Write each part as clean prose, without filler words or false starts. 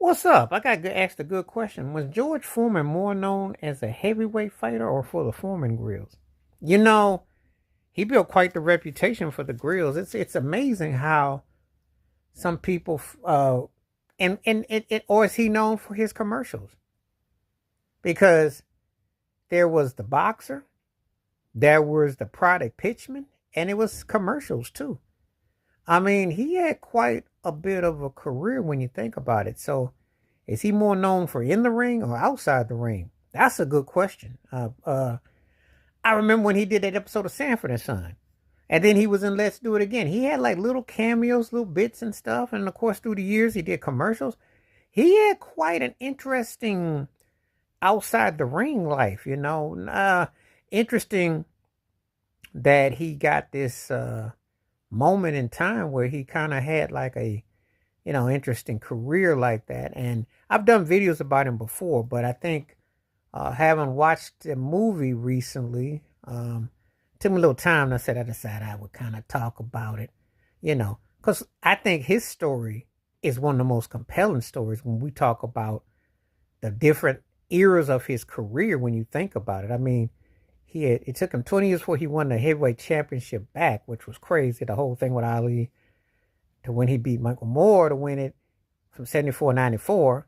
What's up? I got asked a good question. Was George Foreman more known as a heavyweight fighter or for the Foreman grills? You know, he built quite the reputation for the grills. It's amazing how some people or is he known for his commercials? Because there was the boxer, there was the product pitchman, and it was commercials too. I mean, he had quite a bit of a career when you think about it. So is he more known for in the ring or outside the ring? That's a good question. I remember when he did that episode of Sanford and Son, and then he was in Let's Do It Again. He had like little cameos, little bits and stuff, and of course through the years he did commercials. He had quite an interesting outside the ring life, interesting that he got this moment in time where he kind of had like a interesting career like that. And I've done videos about him before, but I think having watched a movie recently, took me a little time. And I decided I would kind of talk about it, because I think his story is one of the most compelling stories when we talk about the different eras of his career. When you think about it, I mean, it took him 20 years before he won the heavyweight championship back, which was crazy. The whole thing with Ali, to when he beat Michael Moore, to win it from 74 94,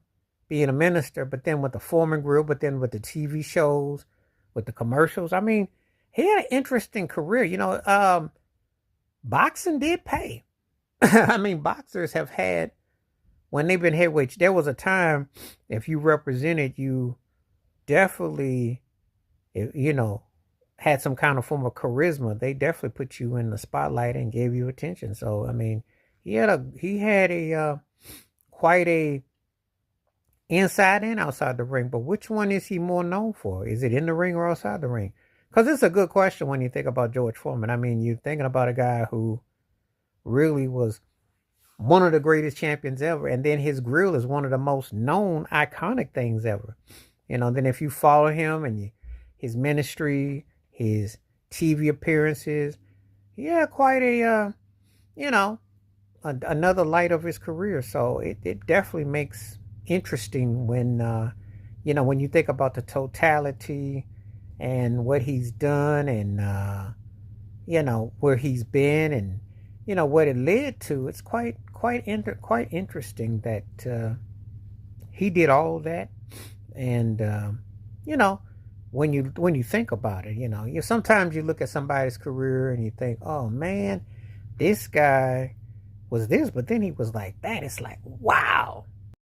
being a minister, but then with the Foreman Grill, but then with the TV shows, with the commercials. I mean, he had an interesting career. Boxing did pay. I mean, boxers have had, when they've been heavyweights, there was a time, if you represented, you definitely, had some kind of form of charisma. They definitely put you in the spotlight and gave you attention. So, I mean, he had a quite a inside and outside the ring. But which one is he more known for? Is it in the ring or outside the ring? Because it's a good question when you think about George Foreman. I mean, you're thinking about a guy who really was one of the greatest champions ever, and then his grill is one of the most known, iconic things ever. Then if you follow him and his ministry, his TV appearances, he had quite a another light of his career. So it definitely makes interesting when when you think about the totality and what he's done, and where he's been, and what it led to. It's quite interesting that he did all that. And when you think about it, sometimes you look at somebody's career and you think, oh man, this guy was this, but then he was like that. It's like, wow,